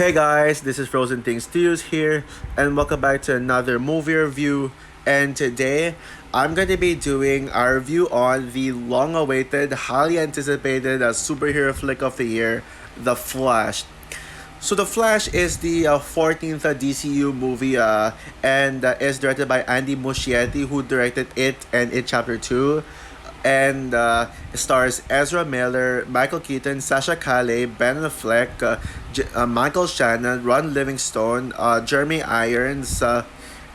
Hey guys, this is Frozen Things Studios here, and welcome back to another movie review. And today, I'm going to be doing our review on the long-awaited, highly anticipated superhero flick of the year, The Flash. So The Flash is the 14th DCU movie and is directed by Andy Muschietti, who directed It and It Chapter 2. And stars Ezra Miller, Michael Keaton, Sasha Calais, Ben Affleck, Michael Shannon, Ron Livingstone, Jeremy Irons,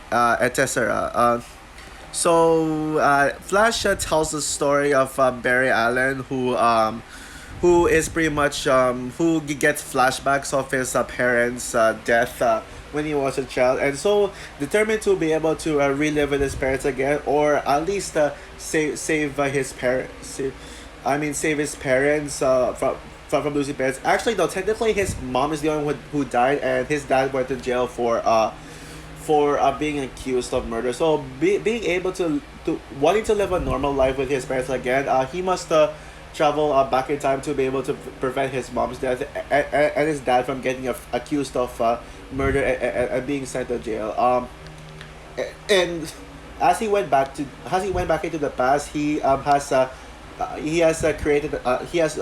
etc. Flash tells the story of Barry Allen, who is pretty much who gets flashbacks of his parents' death when he was a child, and so determined to be able to relive with his parents again, or at least save his parents. Save his parents from losing parents. Actually, no, technically his mom is the only one who died, and his dad went to jail for being accused of murder. So being able to wanting to live a normal life with his parents again, he must travel back in time to be able to prevent his mom's death and his dad from getting accused of murder and being sent to jail. And as he went back into the past, he has created he has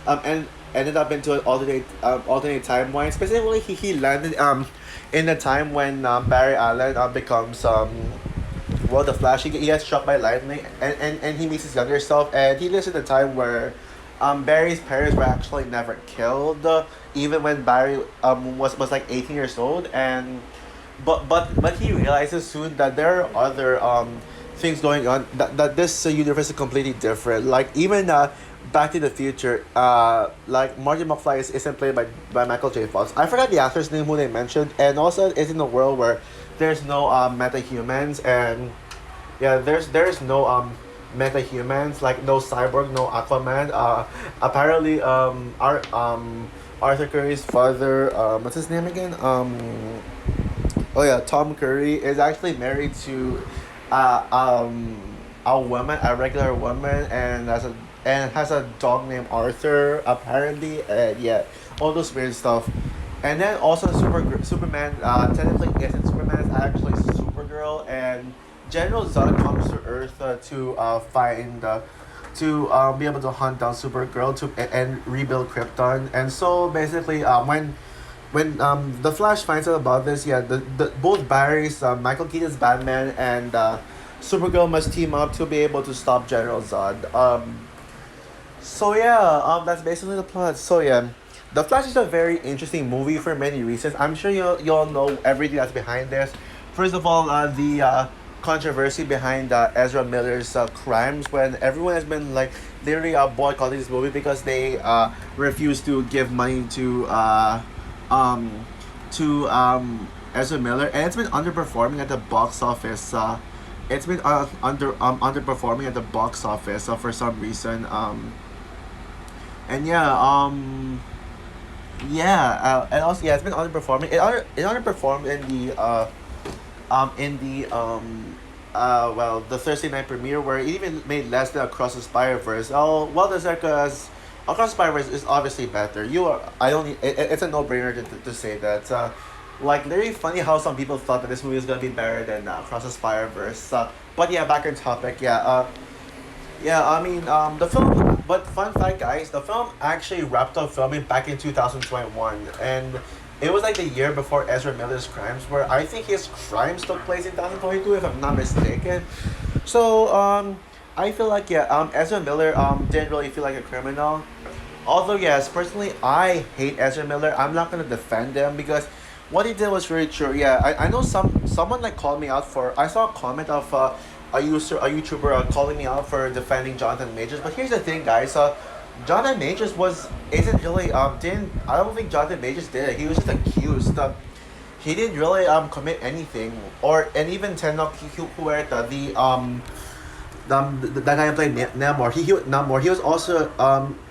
and ended up into an alternate timeline. Specifically, he landed in the time when Barry Allen becomes the Flash. He gets struck by lightning, and he meets his younger self, and he lives in a time where Barry's parents were actually never killed, even when Barry was like 18 years old. And but he realizes soon that there are other things going on, that this universe is completely different. Like even Back to the Future, like Marty McFly isn't played by Michael J. Fox. I forgot the actor's name who they mentioned, and also it's in a world where there's no metahumans, and yeah, there's no metahumans, like no Cyborg, no Aquaman. Apparently, Arthur Curry's father, what's his name again? Oh yeah, Tom Curry is actually married to uh, um, a woman, a regular woman, and has a dog named Arthur, apparently, and yeah, all those weird stuff. And then also Superman, technically isn't Superman, it's actually Supergirl, and General Zod comes to Earth to find to be able to hunt down Supergirl and rebuild Krypton. And so basically, when the Flash finds out about this, yeah, the both Barry's, Michael Keaton's Batman, and Supergirl must team up to be able to stop General Zod. That's basically the plot. So yeah, The Flash is a very interesting movie for many reasons. I'm sure you all know everything that's behind this. First of all, the controversy behind Ezra Miller's crimes, when everyone has been like literally boycotting this movie because they refuse to give money um to Ezra Miller, and it's been underperforming at the box office. It's been underperforming at the box office for some reason. And yeah, and also yeah, it's been underperforming. It underperformed in the Thursday night premiere, where it even made less than Across the Spider Verse. Oh, well, there's because Across the Spider Verse is obviously better. I don't need, it's a no brainer to say that. Like very funny how some people thought that this movie was gonna be better than Across the Spider Verse. But yeah, back on topic. The film. But fun fact, guys, the film actually wrapped up filming back in 2021, and it was like the year before Ezra Miller's crimes, where I think his crimes took place in 2022, if I'm not mistaken. So I feel like Ezra Miller didn't really feel like a criminal. Although yes, personally I hate Ezra Miller. I'm not gonna defend him because what he did was really true. Yeah, I know someone like called me out for. I saw a comment of a YouTuber calling me out for defending Jonathan Majors. But here's the thing, guys. Jonathan Majors was isn't really didn't I don't think Jonathan Majors did it. He was just accused. He didn't really commit anything, or and even Tenok Huerta, the guy who played Namor. Namor. He was also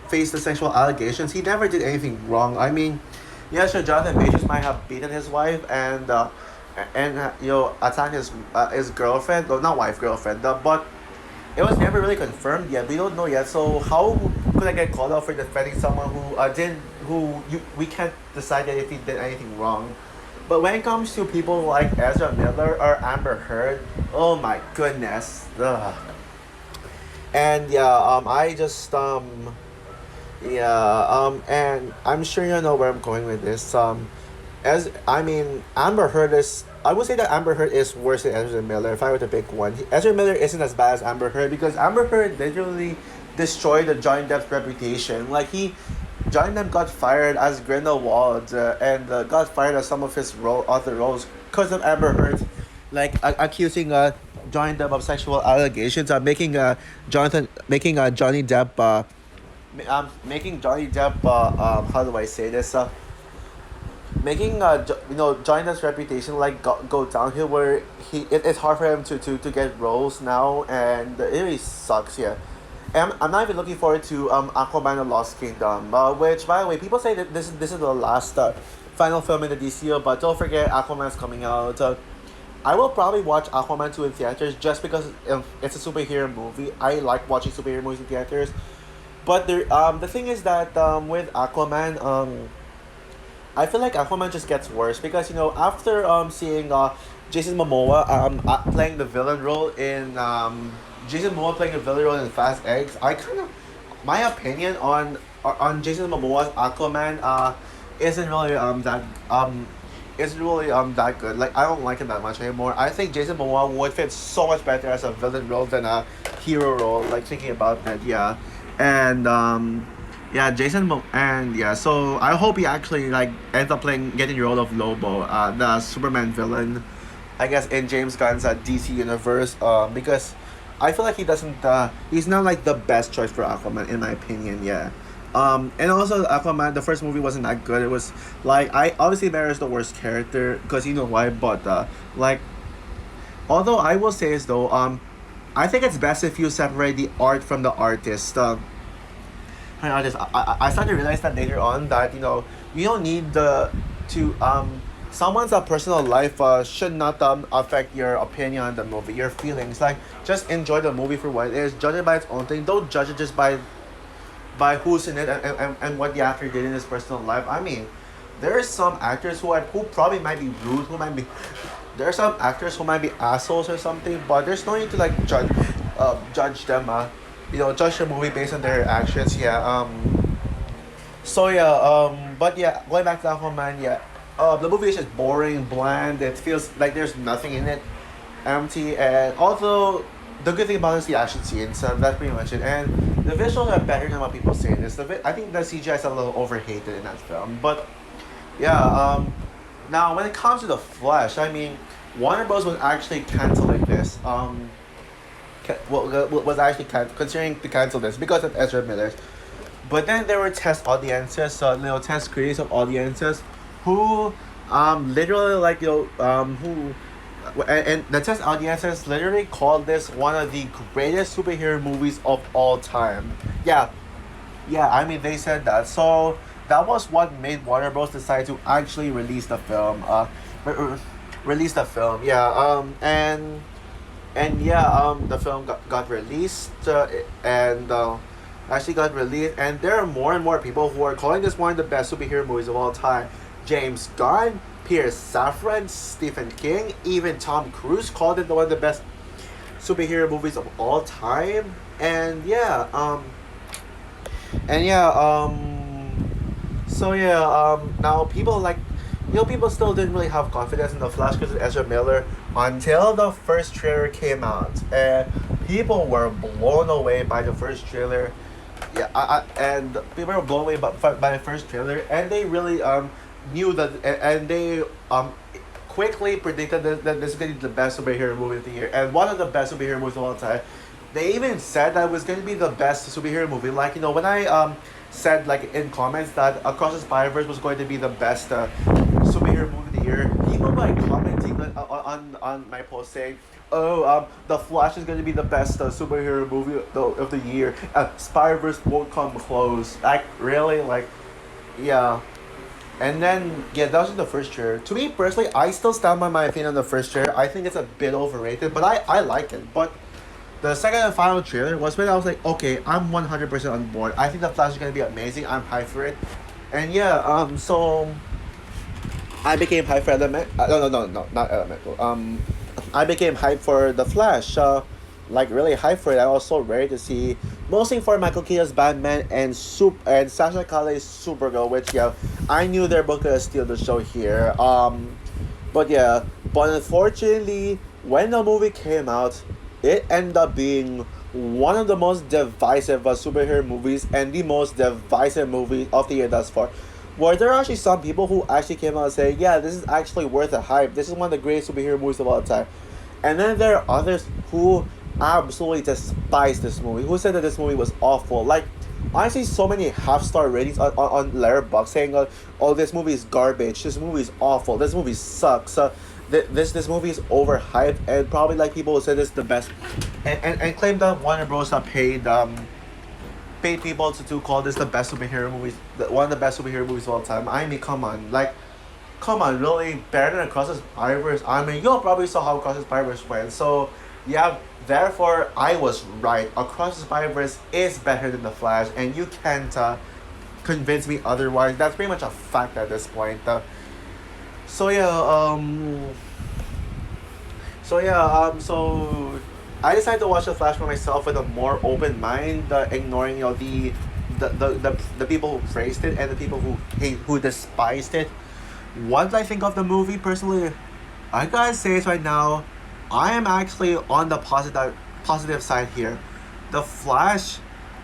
faced the sexual allegations. He never did anything wrong. I mean, yeah, sure, Jonathan Majors might have beaten his wife and attacked his girlfriend, or not wife, girlfriend. But it was never really confirmed yet. We don't know yet. So how could I get called out for defending someone who we can't decide that if he did anything wrong. But when it comes to people like Ezra Miller or Amber Heard, oh my goodness. Ugh. And yeah, I just yeah, and I'm sure you know where I'm going with this. As I mean, Amber Heard is. I would say that Amber Heard is worse than Ezra Miller. If I were to pick one, Ezra Miller isn't as bad as Amber Heard because Amber Heard literally destroyed the Johnny Depp's reputation. Like Johnny Depp got fired as Grindelwald and got fired as some of his other roles because of Amber Heard, like accusing Johnny Depp of sexual allegations, making Johnny Depp making Johnny Depp how do I say this making Johnny Depp's reputation like go downhill where it's hard for him to get roles now and it really sucks, yeah. And I'm not even looking forward to Aquaman: The Lost Kingdom, which by the way people say that this is the last final film in the DCU, but don't forget Aquaman's coming out. I will probably watch Aquaman 2 in theaters just because it's a superhero movie. I like watching superhero movies in theaters. But the thing is that with Aquaman, I feel like Aquaman just gets worse because after seeing Jason Momoa playing the villain role in Jason Momoa playing the villain role in Fast X, I kind of my opinion on Jason Momoa's Aquaman isn't really that good. Like I don't like him that much anymore. I think Jason Momoa would fit so much better as a villain role than a hero role. Like thinking about that, yeah, and yeah, and yeah. So I hope he actually like ends up getting the role of Lobo, the Superman villain, I guess in James Gunn's DC universe. Because I feel like he doesn't. He's not like the best choice for Aquaman in my opinion. Yeah. And also Aquaman, the first movie wasn't that good. It was like I obviously Mera is the worst character because you know why, but like, although I will say is though I think it's best if you separate the art from the artist. I started to realize that later on that you don't need someone's personal life should not affect your opinion on the movie, your feelings. Like just enjoy the movie for what it is, judge it by its own thing. Don't judge it just by who's in it and what the actor did in his personal life. I mean, there are some actors who probably might be rude, there are some actors who might be assholes or something, but there's no need to like judge them. Judge the movie based on their actions. Yeah. So yeah. But yeah, going back to Aquaman. Yeah. The movie is just boring, bland. It feels like there's nothing in it, empty. And although the good thing about it is the action scenes. That's pretty much it. And the visuals are better than what people say. I think the CGI is a little overhated in that film. But yeah. Now when it comes to the Flash, I mean, Warner Bros was actually canceling this. Was actually considering to cancel this because of Ezra Miller. But then there were test audiences, test screenings of audiences who literally like who and the test audiences literally called this one of the greatest superhero movies of all time. Yeah, I mean they said that. So that was what made Warner Bros decide to actually release the film. Release the film. Yeah. And yeah, the film got released and actually got released, and there are more and more people who are calling this one of the best superhero movies of all time. James Gunn, Peter Safran, Stephen King, even Tom Cruise called it one of the best superhero movies of all time. And yeah, so yeah, now people people still didn't really have confidence in the Flash because of Ezra Miller until the first trailer came out, and people were blown away by the first trailer. Yeah, and people were blown away by the first trailer, and they really knew that, and they quickly predicted that this is going to be the best superhero movie of the year, and one of the best superhero movies of all time. They even said that it was going to be the best superhero movie. Like when I said like in comments that Across the Spider-Verse was going to be the best superhero movie of the year, people like commenting on my post saying, "Oh, The Flash is going to be the best superhero movie of the year. Spider-Verse won't come close." Like really, like yeah. And then yeah, that was the first trailer. To me personally, I still stand by my opinion on the first trailer. I think it's a bit overrated, but I like it. But the second and final trailer was when I was like, okay, I'm 100% on board. I think the Flash is gonna be amazing. I'm hyped for it. And yeah, so I became hyped for Element. No, not Elemental. I became hyped for the Flash. Like really hyped for it. I was so ready to see, mostly for Michael Keaton's Batman and Sasha Calle's Supergirl, which yeah, I knew they're both gonna steal the show here. But yeah, but unfortunately, when the movie came out, it ended up being one of the most divisive superhero movies and the most divisive movie of the year thus far. Where there are actually some people who actually came out and say, yeah, this is actually worth a hype. This is one of the greatest superhero movies of all time. And then there are others who absolutely despise this movie, who said that this movie was awful. Like, I see so many half-star ratings on Letterboxd saying, oh, this movie is garbage, this movie is awful, this movie sucks, this movie is overhyped, and probably like people who said this is the best, and claim that Warner Bros. Paid people to call this the best superhero movies, one of the best superhero movies of all time. I mean, come on, like, come on, really better than Across the Spider-Verse. I mean, you probably saw how Across the Spider-Verse went, so yeah. Therefore, I was right. Across the Spider-Verse is better than the Flash, and you can't convince me otherwise. That's pretty much a fact at this point. So yeah, so I decided to watch the Flash for myself with a more open mind, ignoring the people who praised it and the people who despised it. What did I think of the movie personally? I gotta say it right now. I am actually on the positive side here. The Flash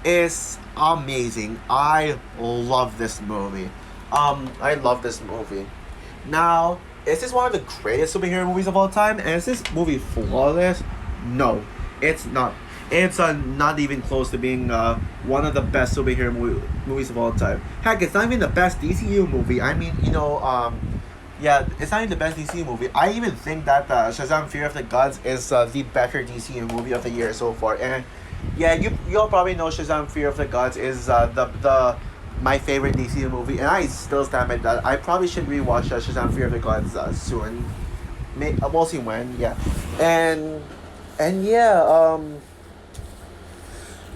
is amazing. I love this movie. I love this movie. Now, is this one of the greatest superhero movies of all time? And is this movie flawless? No, it's not. It's not even close to being one of the best movies of all time. Heck, it's not even the best DCU movie. I mean, yeah, it's not even the best DCU movie. I even think that Shazam: Fear of the Gods is the better DCU movie of the year so far. And yeah, you'll probably know Shazam: Fear of the Gods is the my favorite DCU movie, and I still stand by that. I probably should rewatch Shazam: Fear of the Gods soon. We'll see when. Yeah, and yeah,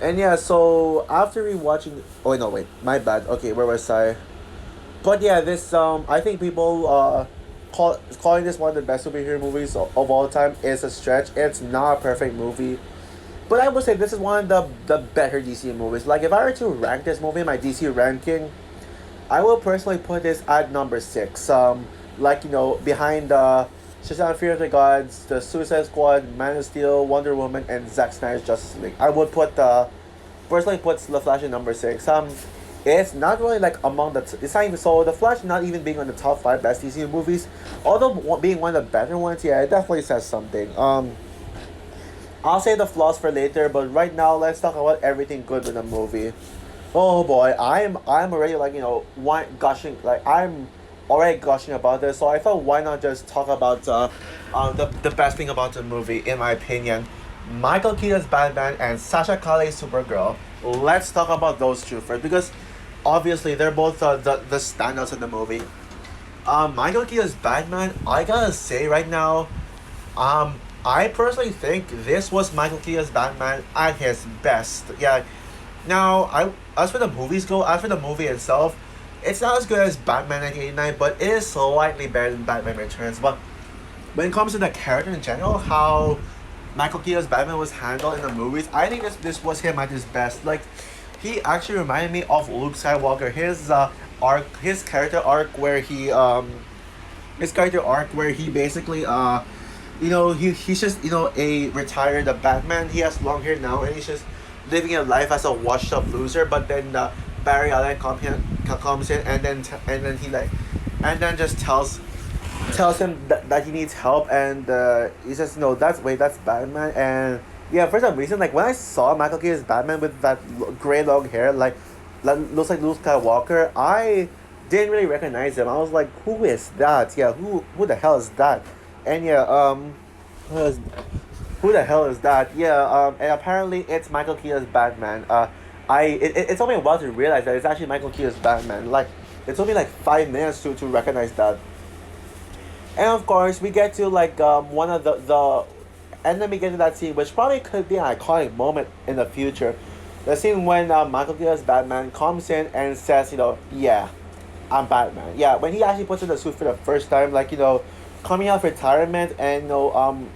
and yeah. So after rewatching, oh no, wait, my bad. Okay, where was I? But yeah, this I think people calling this one of the best superhero movies of all time is a stretch. It's not a perfect movie, but I would say this is one of the better DC movies. Like if I were to rank this movie in my DC ranking, I will personally put this at number six. Like behind Shazam: Fear of the Gods, the Suicide Squad, Man of Steel, Wonder Woman, and Zack Snyder's Justice League. I would put personally puts The Flash in number six. It's not really like among it's not even so The Flash not even being on the top five best DC movies, although being one of the better ones. Yeah, it definitely says something. I'll say the flaws for later, but right now let's talk about everything good in the movie. Oh boy, I'm already like gushing, like I'm already gushing about this. So I thought why not just talk about the best thing about the movie in my opinion. Michael Keaton's Batman and Sasha Calle's Supergirl. Let's talk about those two first because obviously they're both the standouts in the movie. Michael Keaton's Batman, I gotta say right now, I personally think this was Michael Keaton's Batman at his best. Yeah. Now, as for the movies go, as for the movie itself, it's not as good as Batman 1989, but it is slightly better than Batman Returns. But when it comes to the character in general, how Michael Keaton's Batman was handled in the movies, I think this was him at his best. Like, he actually reminded me of Luke Skywalker. His character arc where he basically he's just a retired Batman. He has long hair now, and he's just living a life as a washed up loser. But then Barry Allen comes in, and then he just tells him that he needs help, and he says, no, that's Batman. And yeah, for some reason, like when I saw Michael Keaton's Batman with that gray long hair, like looks like Luke Skywalker, I didn't really recognize him. I was like, who is that? Yeah, who the hell is that? And yeah, who the hell is that? Yeah, and apparently it's Michael Keaton's Batman. It took me a while to realize that it's actually Michael Keaton's Batman. Like, it took me like 5 minutes to recognize that. And of course, we get to like one of and then we get to that scene, which probably could be an iconic moment in the future. The scene when Michael Keaton's Batman comes in and says, yeah, I'm Batman. Yeah, when he actually puts in the suit for the first time, like, coming out of retirement and,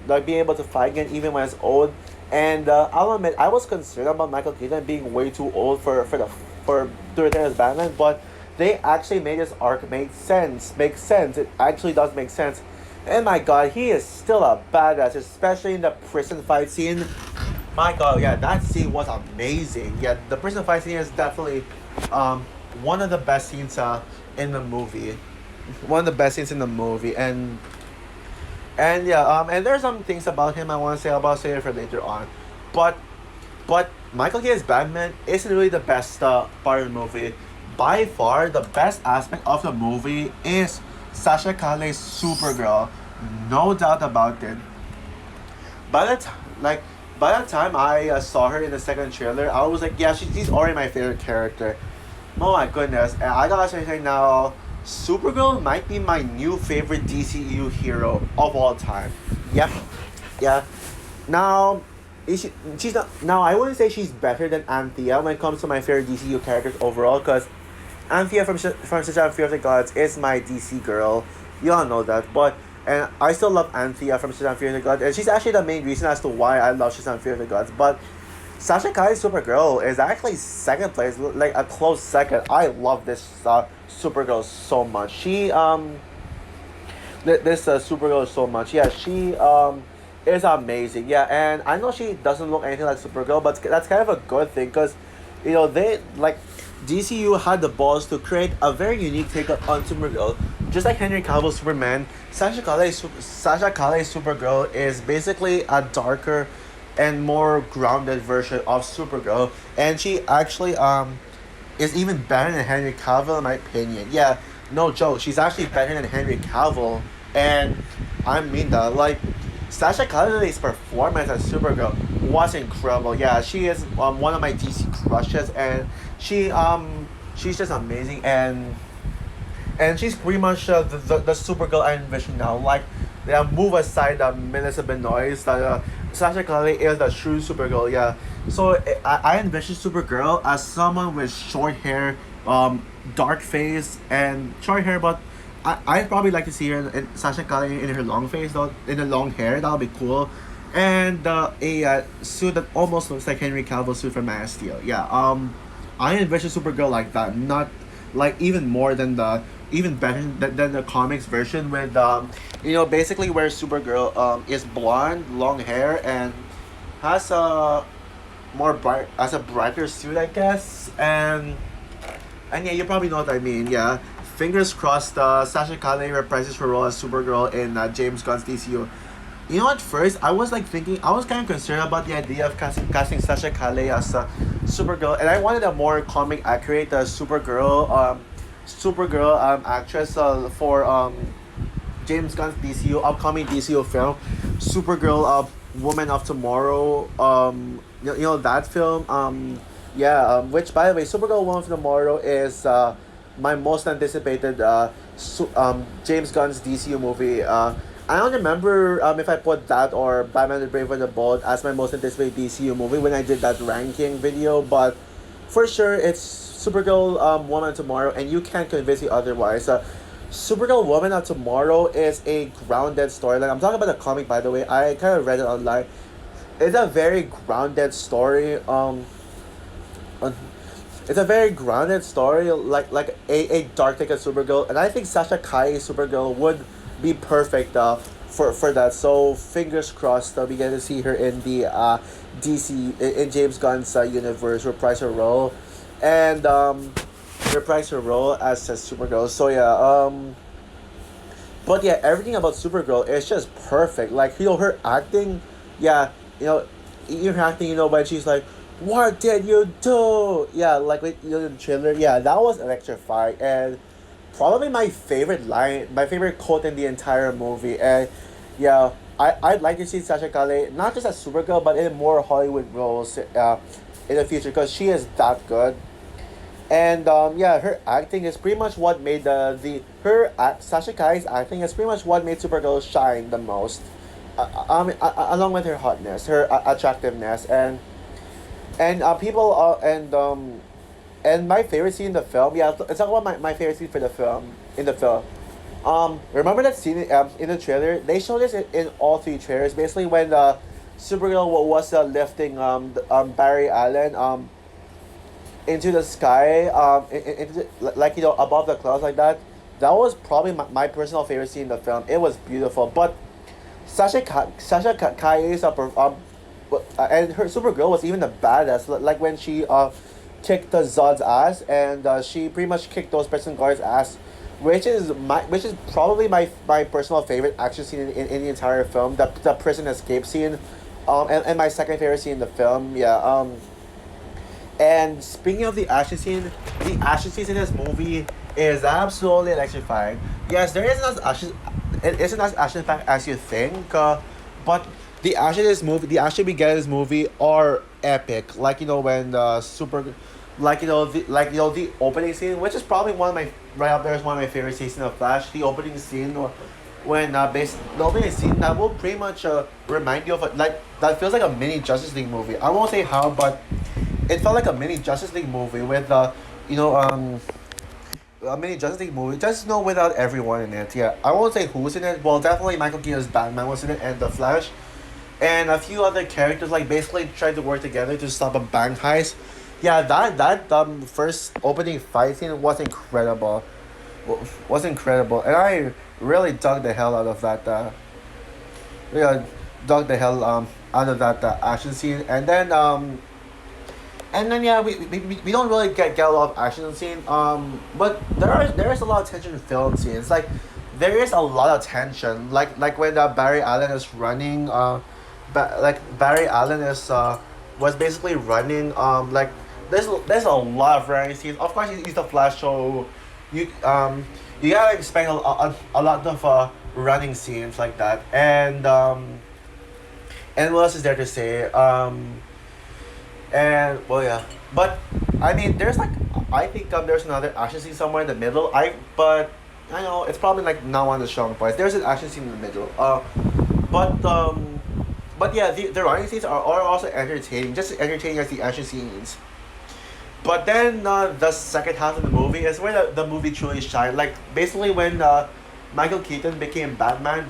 like being able to fight again even when it's old. And I'll admit, I was concerned about Michael Keaton being way too old for to return as Batman, but they actually made his arc make sense. Make sense. It actually does make sense. And my God, he is still a badass, especially in the prison fight scene. My God, yeah, that scene was amazing. Yeah, the prison fight scene is definitely um, one of the best scenes in the movie. One of the best scenes in the movie, and yeah, and there's some things about him I want to say about say it for later on, but Michael Keaton's Batman isn't really the best part of the movie. By far, the best aspect of the movie is Sasha Calle's Supergirl, no doubt about it. By the time, like, by the time I saw her in the second trailer, I was like, yeah, she's already my favorite character. Oh my goodness! And I gotta say right now, Supergirl might be my new favorite DCU hero of all time. Yep, yeah. Now, she's not. Now, I wouldn't say she's better than Anthea when it comes to my favorite DCU characters overall, because Anthea from Shazam Fear of the Gods is my DC girl. You all know that, but and I still love Anthea from Shazam Fear of the Gods, and she's actually the main reason as to why I love Shazam Fear of the Gods. But Sasha Kai's Supergirl is actually second place, like a close second. I love this Supergirl so much. This Supergirl so much. Yeah, she is amazing. Yeah, and I know she doesn't look anything like Supergirl, but that's kind of a good thing because, they like DCU had the balls to create a very unique take on Supergirl. Just like Henry Cavill's Superman, Sasha Calle's Supergirl is basically a darker and more grounded version of Supergirl, and she actually is even better than Henry Cavill in my opinion. Yeah, no joke. She's actually better than Henry Cavill, and I mean that. Like, Sasha Calle's performance as Supergirl was incredible. Yeah, she is one of my DC crushes, and she's just amazing, and she's pretty much the Supergirl I envision now. Like, move aside Melissa Benoist, Sasha Calle is the true Supergirl. Yeah, so I envision Supergirl as someone with short hair, dark face, and short hair. But I'd probably like to see her in Sasha Calle in her long face, though, in the long hair. That would be cool. And a suit that almost looks like Henry Cavill's suit from Man of Steel. Yeah, I envision Supergirl like that, not like even more than the even better than the comics version with basically where Supergirl is blonde, long hair, and has a brighter suit, I guess, and yeah, you probably know what I mean. Yeah, fingers crossed. Sasha Calle reprises her role as Supergirl in James Gunn's DCU. At first I was like thinking, I was kind of concerned about the idea of casting Sasha Calle as Supergirl, and I wanted a more comic accurate Supergirl actress for James Gunn's DCU upcoming DCU film, Supergirl, Woman of Tomorrow. That film. Which, by the way, Supergirl Woman of Tomorrow is my most anticipated James Gunn's DCU movie. I don't remember if I put that or Batman the Brave and the Bold as my most anticipated DCU movie when I did that ranking video, but for sure it's Supergirl Woman of Tomorrow, and you can't convince me otherwise. Supergirl Woman of Tomorrow is a grounded storyline. I'm talking about the comic, by the way. I kind of read it online. It's a very grounded story. Uh, it's a very grounded story, like a dark take of Supergirl, and I think Sasha Calle Supergirl would be perfect for that. So fingers crossed that we get to see her in the DC in James Gunn's universe, reprise her role, and reprise her role as Supergirl. So yeah, but yeah, everything about Supergirl is just perfect. Like, her acting, yeah, her acting, when she's like, "What did you do?" Yeah, like with the trailer. Yeah, that was electrifying, and probably my favorite line, my favorite quote in the entire movie. And yeah, I'd like to see Sasha Calle not just as Supergirl, but in more Hollywood roles in the future, because she is that good. And yeah, her acting is pretty much what made Sasha Calle's acting is pretty much what made Supergirl shine the most. Along with her hotness, her attractiveness, and people and my favorite scene in the film, yeah, let's talk about my favorite scene for the film, in the film. Remember that scene in the trailer? They showed this in all three trailers. Basically, when Supergirl was lifting Barry Allen into the sky, into like, above the clouds like that. That was probably my personal favorite scene in the film. It was beautiful, but Kaye's and her Supergirl was even the badass. Like when she kicked the Zod's ass, and she pretty much kicked those prison guards' ass, which is probably my personal favorite action scene in the entire film. The prison escape scene, and my second favorite scene in the film. Yeah. And speaking of the action scene in this movie is absolutely electrifying. Yes, there isn't as action, it isn't as action packed as you think, but the action we get in this movie are epic. Like, when the opening scene, which is probably one of my right up there is one of my favorite scenes of Flash. The opening scene when the opening scene that will pretty much remind you of like that feels like a mini Justice League movie. I won't say how, but it felt like a mini Justice League movie with you know a mini Justice League movie, just without everyone in it. Yeah, I won't say who's in it. Well, definitely Michael Keaton's Batman was in it, and the Flash, and a few other characters like basically tried to work together to stop a bank heist. Yeah, that first opening fight scene was incredible. Was incredible, and I really dug the hell out of that. Yeah, dug the hell out of that action scene, and then yeah, we don't really get a lot of action scene. But there is a lot of tension in film scenes. Like there is a lot of tension. Like when Barry Allen is running. Barry Allen is was basically running. Like there's a lot of running scenes. Of course, he's the Flash, so you you gotta expect a lot of running scenes like that. And what else is there to say? And well, yeah, but I mean, there's like I think there's another action scene somewhere in the middle. But I know it's probably like not one of the strong points. There's an action scene in the middle. But but yeah, the running scenes are also entertaining, just as entertaining as the action scenes. But then the second half of the movie is where the movie truly shines. Like basically when Michael Keaton became Batman,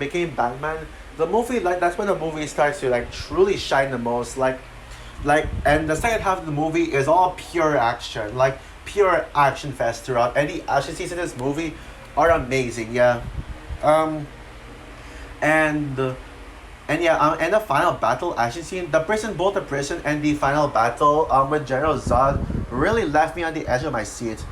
the movie like that's when the movie starts to like truly shine the most. And the second half of the movie is all pure action, like pure action fest throughout. And the action scenes in this movie are amazing. Yeah. Um. And. And yeah, and the final battle action scene, both the prison and the final battle with General Zod really left me on the edge of my seat.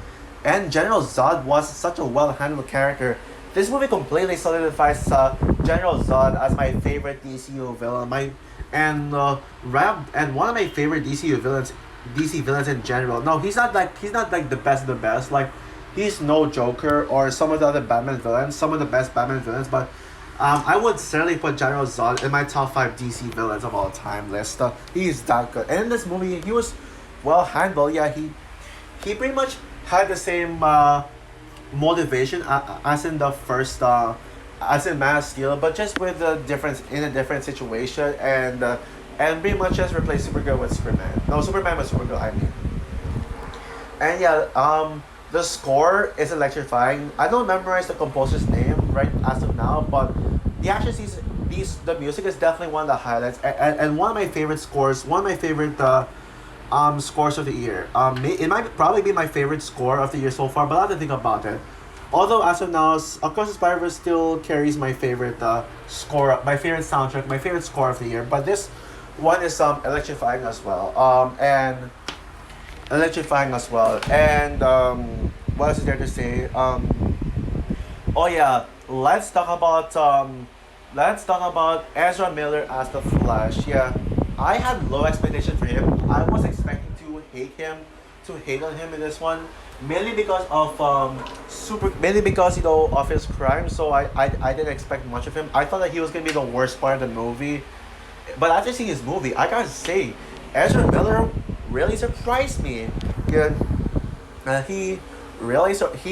And General Zod was such a well handled character. This movie completely solidifies General Zod as my favorite DCU villain. And one of my favorite DC villains in general. No, he's not like the best of the best. Like he's no Joker or some of the other Batman villains, some of the best Batman villains, but I would certainly put General Zod in my top five DC villains of all time list. He's that good. And in this movie, he was well handled. Yeah, he pretty much had the same motivation as in the first as in Man of Steel, but just with a difference in a different situation, and pretty much just replace Supergirl with Superman. No, Superman with Supergirl. I mean, and yeah, the score is electrifying. I don't memorize the composer's name right as of now, but the action scenes, the music is definitely one of the highlights, and one of my favorite scores, one of my favorite scores of the year. It might probably be my favorite score of the year so far, but I have to think about it. Although as of now, Across the Spider-Verse still carries my favorite score, my favorite soundtrack, my favorite score of the year. But this one is electrifying as well. And electrifying as well. And what else is there to say? Oh yeah, let's talk about Ezra Miller as the Flash. Yeah, I had low expectation for him. I was expecting to hate on him in this one, mainly because of mainly because of his crime. So I didn't expect much of him. I thought that he was gonna be the worst part of the movie, but after seeing his movie, I gotta say, Ezra Miller really surprised me. Yeah, he really surprised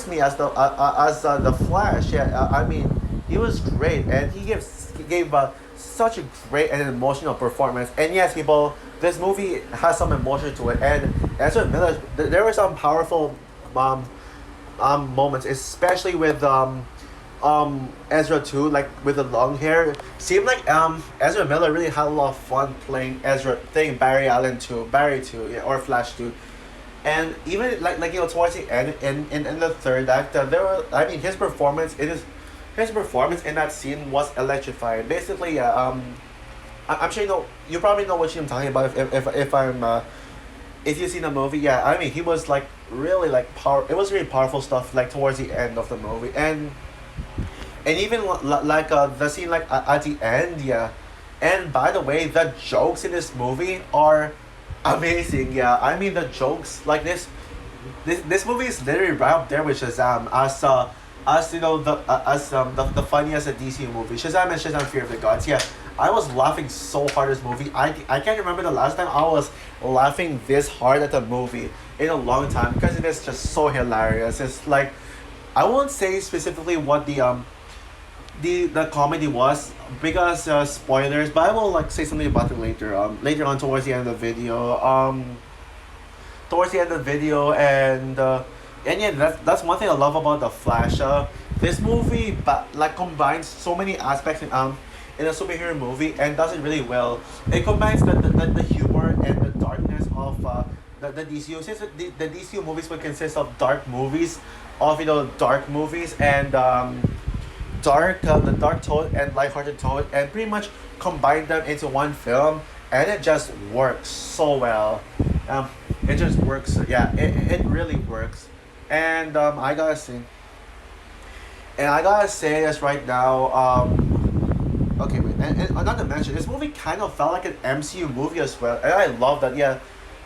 me as the Flash. Yeah, I mean, he was great, and he gave such a great and emotional performance. And yes, people, this movie has some emotion to it. And Ezra Miller, there were some powerful um, moments, especially with Ezra too, like with the long hair. Seemed like Ezra Miller really had a lot of fun playing Barry Allen too, Barry too, yeah, or Flash too. And even like towards the end in the third act, there were, I mean, his performance in that scene was electrifying. Basically, yeah, I'm sure you probably know what I'm talking about if you've seen the movie. Yeah, I mean, he was like really like power. It was really powerful stuff like towards the end of the movie. And even like the scene like at the end, yeah. And by the way, the jokes in this movie are amazing. Yeah, I mean, the jokes like this movie is literally right up there with Shazam as the funniest DC movie. Shazam and Shazam Fear of the Gods. Yeah, I was laughing so hard at this movie. I can't remember the last time I was laughing this hard at the movie in a long time, because it is just so hilarious. It's like, I won't say specifically what the comedy was, because spoilers, but I will like say something about it later. Later on towards the end of the video. Towards the end of the video, and yeah, that's one thing I love about the Flash. This movie, but like combines so many aspects in a superhero movie, and does it really well. It combines the humor and the darkness of the DCU. Since the DCU movies would consist of dark movies, and the dark tone and lighthearted tone, and pretty much combine them into one film, and it just works so well. Um, it just works. Yeah, it really works. And I gotta say this right now. Okay, wait, and not to mention, this movie kind of felt like an MCU movie as well, and I love that. Yeah,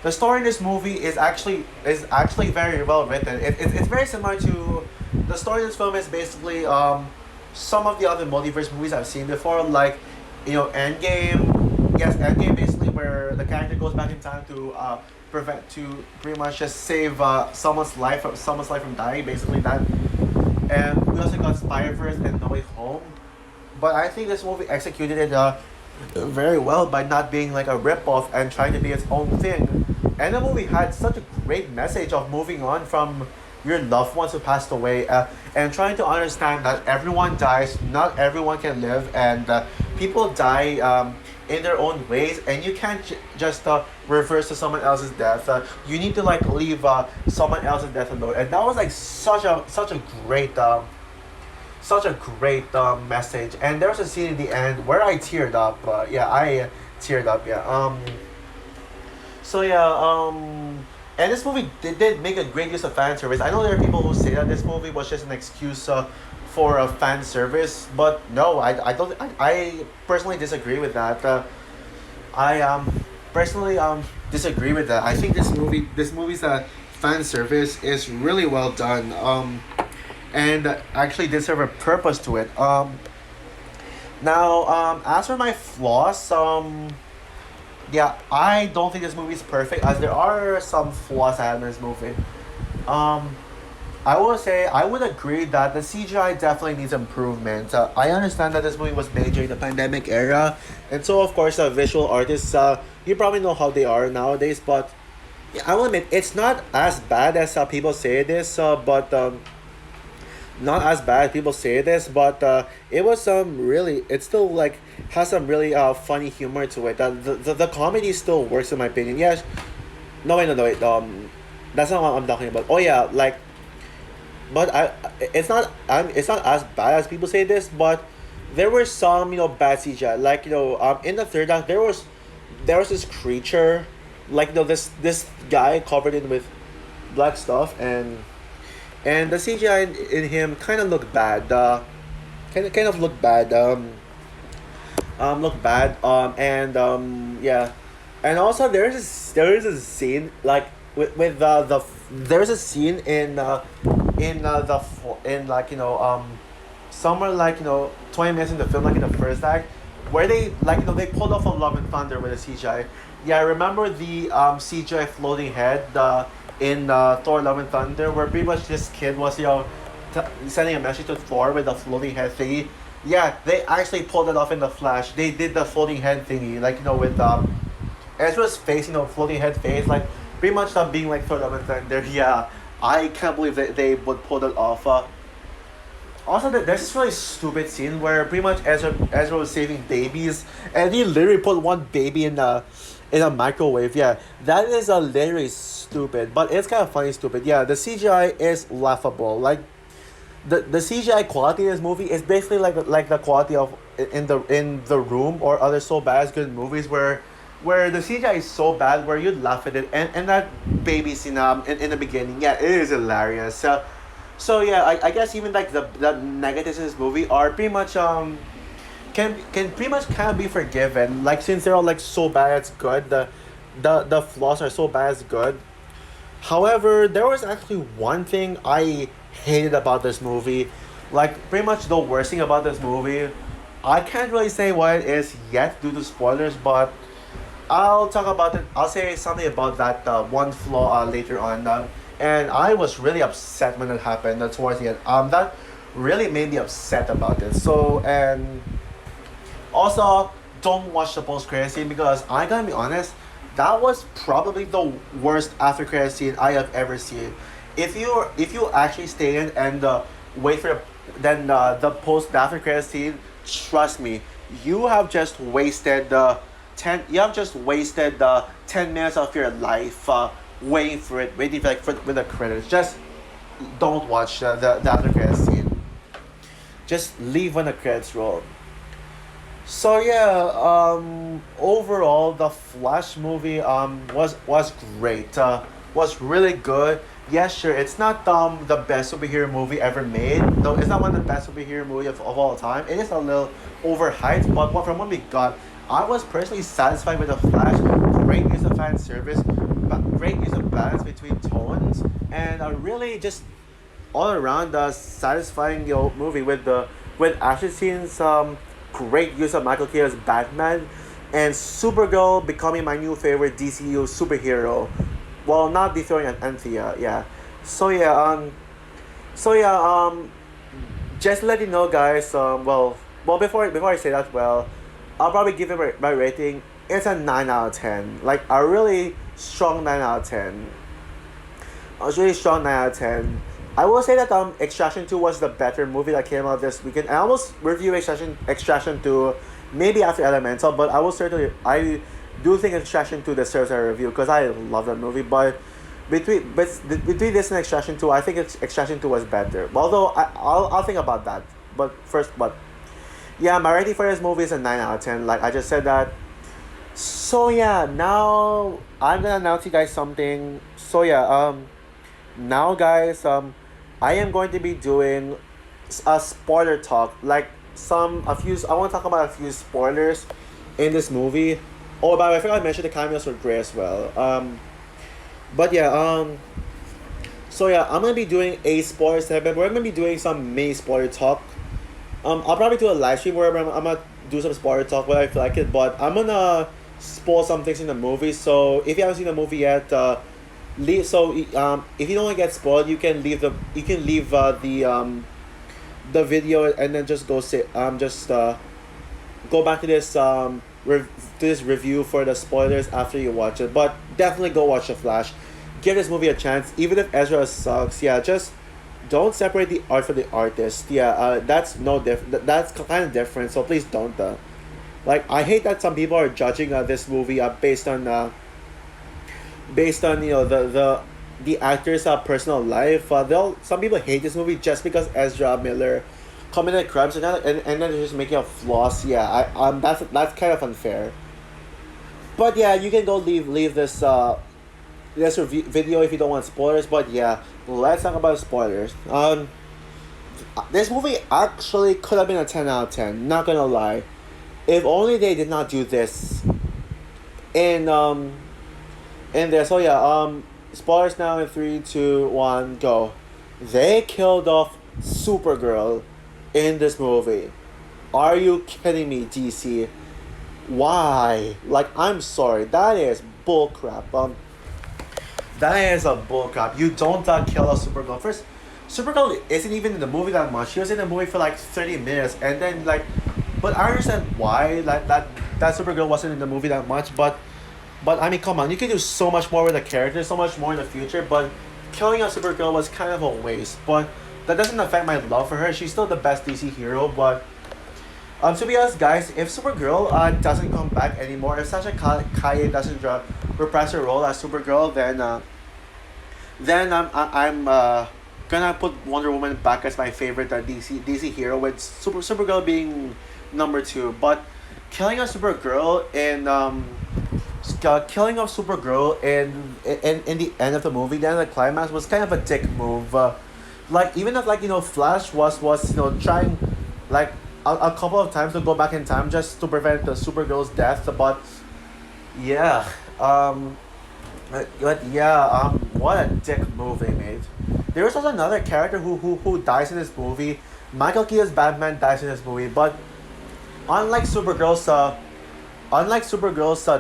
the story in this movie is actually very well written. It's very similar to the story of this film. Is basically some of the other multiverse movies I've seen before, like Endgame. Yes, Endgame, basically where the character goes back in time to pretty much just save someone's life from dying, basically that. And we also got Spider-Verse and No Way Home, but I think this movie executed it very well by not being like a rip-off and trying to be its own thing. And the movie had such a great message of moving on from your loved ones who passed away, and trying to understand that everyone dies, not everyone can live, and people die in their own ways, and you can't just reverse to someone else's death. You need to like leave someone else's death alone, and that was like such a great message. And there was a scene in the end where I teared up. Yeah, I teared up. Yeah. So yeah. And this movie did make a great use of fan service. I know there are people who say that this movie was just an excuse for a fan service, but no, I don't. I personally disagree with that. I personally disagree with that. I think this movie's fan service is really well done. And actually did serve a purpose to it. Now, as for my flaws, yeah, I don't think this movie is perfect, as there are some flaws I have in this movie. Um, I will say I would agree that the CGI definitely needs improvement. I understand that this movie was made during the pandemic era, and so of course visual artists, you probably know how they are nowadays. But yeah, I will admit it's not as bad as people say it is. But not as bad people say this, but it was really, it still like has some really funny humor to it. The comedy still works in my opinion. Yes, no wait, no wait, that's not what I'm talking about. Oh yeah, like, but it's not as bad as people say this, but there were some bad CGI, like in the third act there was this creature, like this guy covered in with black stuff, and the CGI in him kind of looked bad. Kind of looked bad. Looked bad. And yeah, and also there is a scene like there's a scene in like somewhere like 20 minutes in the film, like in the first act, where they like they pulled off a Love and Thunder with a CGI. Yeah, I remember the CGI floating head in Thor: Love and Thunder, where pretty much this kid was sending a message to Thor with a floating head thingy. Yeah, they actually pulled it off in the Flash. They did the floating head thingy, like with Ezra's face, floating head face, like pretty much not being like thrown up and there. Yeah, I can't believe that they would pull it off. Also, there's this really stupid scene where pretty much Ezra was saving babies, and he literally put one baby in a microwave. Yeah, that is a literally stupid, but it's kind of funny stupid. Yeah, the CGI is laughable. Like the CGI quality in this movie is basically like the quality of in the Room or other so bad as good movies where the CGI is so bad where you'd laugh at it, and that baby scene in the beginning, yeah, it is hilarious. So yeah, I guess even like the negatives in this movie are pretty much can pretty much kind of be forgiven. Like since they're all like so bad it's good. The flaws are so bad it's good. However, there was actually one thing I hated about this movie. Like pretty much the worst thing about this movie. I can't really say what it is yet due to spoilers, but I'll talk about it. I'll say something about that one flaw later on. And I was really upset when it happened towards the end. That really made me upset about it. So and also don't watch the post credit scene because I gotta be honest, that was probably the worst after credit scene I have ever seen. If you actually stay in and wait for the post after credit scene, trust me, you have just wasted the 10 minutes of your life waiting for it, waiting for like for with the credits. Just don't watch the after credit scene. Just leave when the credits roll. So yeah, overall the Flash movie was great. Was really good. Yeah, sure. It's not the best superhero movie ever made. No, it's not one of the best superhero movie of all time. It is a little overhyped, but from what we got, I was personally satisfied with the Flash. Great use of fan service, but great use of balance between tones, and really just all around satisfying movie with action scenes. Great use of Michael Keaton's Batman, and Supergirl becoming my new favorite DCU superhero. Well, not dethroning Anthea, yeah. So yeah, just to let you know, guys. Before I say that, I'll probably give it my rating. It's a 9 out of 10. Like a really strong 9 out of 10. A really strong 9 out of 10. I will say that Extraction 2 was the better movie that came out this weekend. I almost review Extraction 2 maybe after Elemental, but I do think Extraction 2 deserves a review because I love that movie. But between this and Extraction 2, I think Extraction 2 was better. Although I'll think about that. But yeah, my rating for this movie is a 9 out of 10. Like I just said that. So yeah, now I'm gonna announce you guys something. So yeah, now guys, I am going to be doing a spoiler talk. Like I want to talk about a few spoilers in this movie. Oh, by the way, I forgot to mention the cameos for Grey as well. But yeah, so yeah, I'm gonna be doing a spoiler segment. We're gonna be doing some mini spoiler talk. I'll probably do a live stream where I'm gonna do some spoiler talk when I feel like it. But I'm gonna spoil some things in the movie. So if you haven't seen the movie yet, leave. So if you don't want to get spoiled, you can leave the video and then just go back to this review for the spoilers after you watch it. But definitely go watch The Flash. Give this movie a chance, even if Ezra sucks. Yeah, just don't separate the art from the artist. Yeah, that's no different. That's kind of different. So please don't. Like I hate that some people are judging this movie based on the actor's personal life. Some people hate this movie just because Ezra Miller committed crimes and then they're just making up flaws. Yeah, that's kind of unfair. But yeah, you can go leave this video if you don't want spoilers. But yeah, let's talk about spoilers. This movie actually could have been a 10 out of 10. Not gonna lie, if only they did not do this in there. So yeah, spoilers now in 3, 2, 1, go. They killed off Supergirl in this movie. Are you kidding me, DC? Why? Like, I'm sorry. That is bullcrap. That is a bullcrap. You don't kill a Supergirl. Supergirl isn't even in the movie that much. She was in the movie for like 30 minutes, and then like, but I understand why that Supergirl wasn't in the movie that much. But I mean, come on, you can do so much more with the character, so much more in the future. But killing a Supergirl was kind of a waste. But that doesn't affect my love for her. She's still the best DC hero. But to be honest, guys, if Supergirl doesn't come back anymore, if Sasha Calle doesn't reprise her role as Supergirl, then I'm gonna put Wonder Woman back as my favorite DC hero, with Supergirl being number two. But killing a Supergirl in killing off Supergirl in the end of the movie, then the climax, was kind of a dick move. Like, even if, like, Flash was trying, like, a couple of times to go back in time just to prevent the Supergirl's death, but yeah, what a dick move they made. There was also another character who dies in this movie. Michael Keaton's Batman dies in this movie, but unlike Supergirl's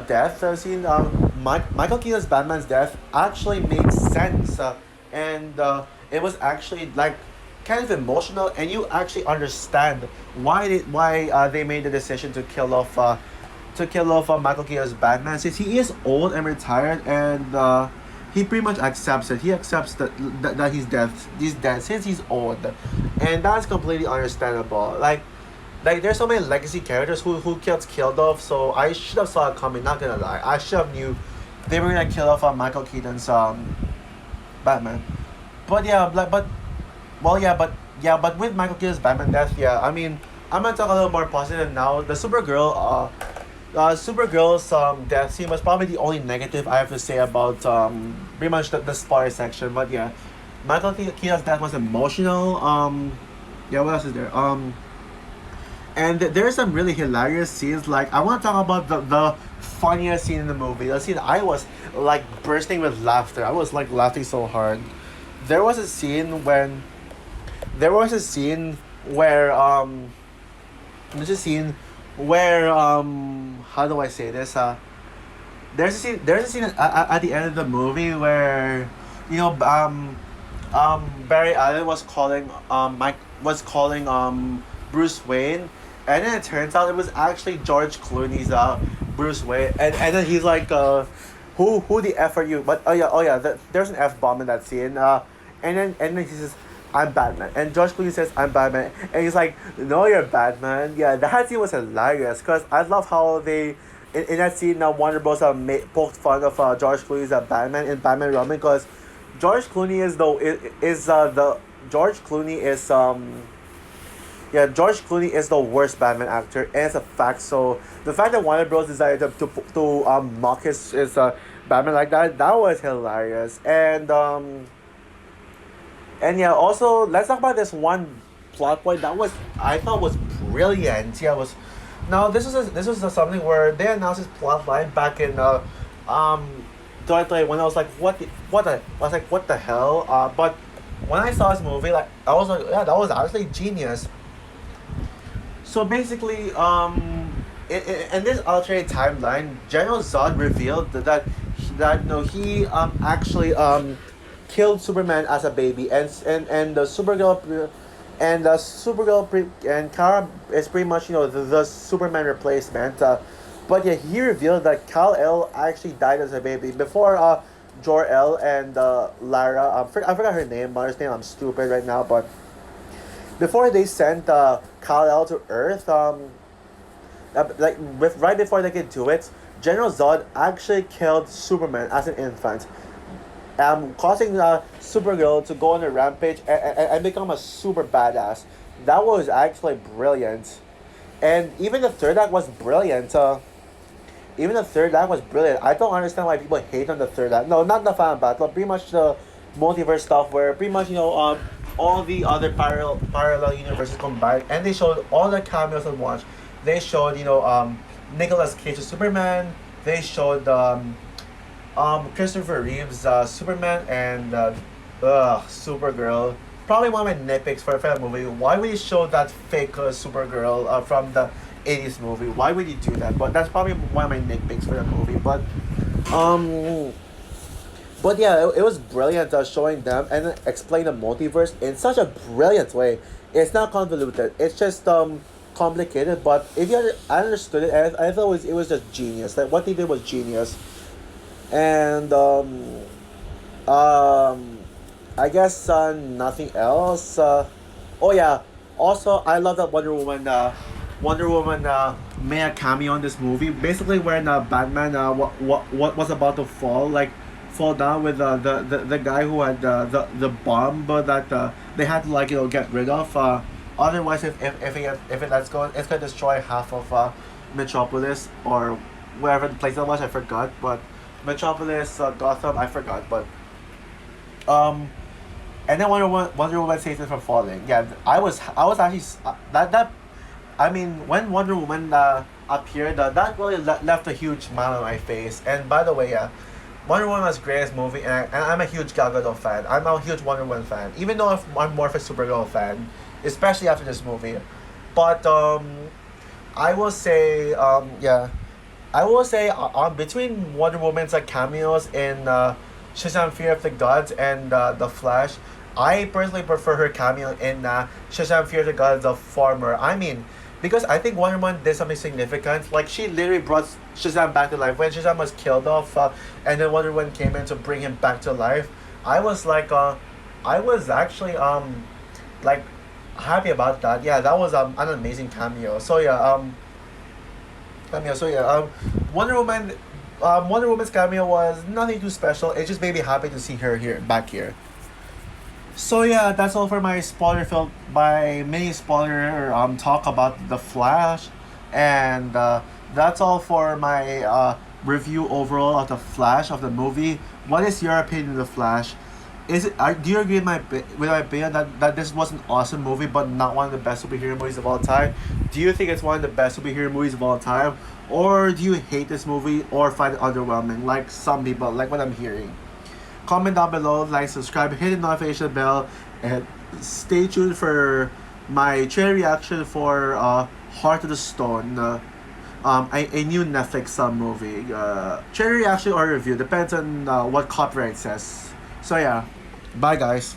death scene, Michael Keaton's Batman's death actually made sense, and it was actually, like, kind of emotional, and you actually understand why they made the decision to kill off Michael Keaton's Batman, since he is old and retired, and he pretty much accepts it. He accepts that he's dead since he's old, and that's completely understandable. Like, there's so many legacy characters who gets killed off, so I should have saw it coming. Not gonna lie, I should have knew they were gonna kill off Michael Keaton's Batman. But yeah, but with Michael Keaton's Batman death, yeah, I mean, I'm gonna talk a little more positive now. The Supergirl's death scene was probably the only negative I have to say about pretty much the spoiler section. But yeah, Michael Keaton's death was emotional. Yeah, what else is there? And there's some really hilarious scenes. Like, I want to talk about the funniest scene in the movie. The scene I was like bursting with laughter. I was like laughing so hard. There was a scene when there was a scene where there's a scene where how do I say this? There's a scene at the end of the movie where, Barry Allen was calling Bruce Wayne, and then it turns out it was actually George Clooney's Bruce Wayne, and then he's like, who the F are you? But there's an F bomb in that scene, and then he says, I'm Batman, and George Clooney says, I'm Batman, and he's like, no, you're Batman. Yeah, that scene was hilarious, because I love how they in that scene now Warner Bros. Poked fun of George Clooney's Batman in Batman Robin, because George Clooney George Clooney is the worst Batman actor, and it's a fact. So the fact that Warner Bros. Decided to mock his Batman like that was hilarious. And yeah, also let's talk about this one plot point that I thought was brilliant. Yeah, was now this was something where they announced this plot line back in 2020, when I was like, what the hell? But when I saw this movie, like, I was like, yeah, that was actually genius. So basically, in this alternate timeline, General Zod revealed that no, he actually killed Superman as a baby, and the Supergirl and Kara is pretty much the Superman replacement. But yeah, he revealed that Kal-El actually died as a baby before Jor-El and Lara. I forgot her name, mother's name. I'm stupid right now, but before they sent Kal-El to Earth, right before they could do it, General Zod actually killed Superman as an infant, causing Supergirl to go on a rampage and become a super badass. That was actually brilliant, and even the third act was brilliant. I don't understand why people hate on the third act. No, not the fan battle. Pretty much the multiverse stuff, where pretty much all the other parallel universes combined, and they showed all the cameos at once. They showed Nicolas Cage's Superman. They showed Christopher Reeve's Superman, and Supergirl. Probably one of my nitpicks for the movie. Why would you show that fake Supergirl from the 80s movie? Why would you do that? But that's probably one of my nitpicks for the movie. But But yeah, it was brilliant showing them and then explain the multiverse in such a brilliant way. It's not convoluted. It's just complicated. But if you I understood it, I thought it was just genius. Like what they did was genius. And um, I guess nothing else. Oh yeah. Also, I love that Wonder Woman. Wonder Woman made a cameo in this movie. Basically, when Batman what was about to fall, like fall down with the guy who had the bomb that they had to like get rid of. Otherwise, if it lets go, it's gonna destroy half of Metropolis or wherever the place that was. I forgot, but Metropolis, Gotham, I forgot, but um and then Wonder Woman saves it from falling. Yeah, I was actually that I mean when Wonder Woman appeared, that really left a huge smile on my face. And by the way, yeah, Wonder Woman was the greatest movie, and I'm a huge Gal Gadot fan. I'm a huge Wonder Woman fan, even though I'm more of a Supergirl fan, especially after this movie. But I will say yeah, I will say between Wonder Woman's cameos in Shazam: Fear of the Gods and The Flash, I personally prefer her cameo in Shazam: Fear of the Gods of Farmer. I mean, because I think Wonder Woman did something significant. Like she literally brought Shazam back to life when Shazam was killed off, and then Wonder Woman came in to bring him back to life. I was like, I was actually like happy about that. Yeah, that was an amazing cameo. So yeah, cameo. So yeah, Wonder Woman's cameo was nothing too special. It just made me happy to see her here back here. So yeah, that's all for my spoiler filled by mini spoiler talk about the Flash, and that's all for my review overall of the Flash of the movie. What is your opinion of the Flash? Do you agree with my opinion that this was an awesome movie but not one of the best superhero movies of all time? Do you think it's one of the best superhero movies of all time, or do you hate this movie or find it underwhelming like some people, like what I'm hearing? Comment down below, like, subscribe, hit the notification bell, and stay tuned for my trailer reaction for Heart of the Stone, a new Netflix movie. Trailer reaction or review depends on what copyright says. So yeah, bye guys.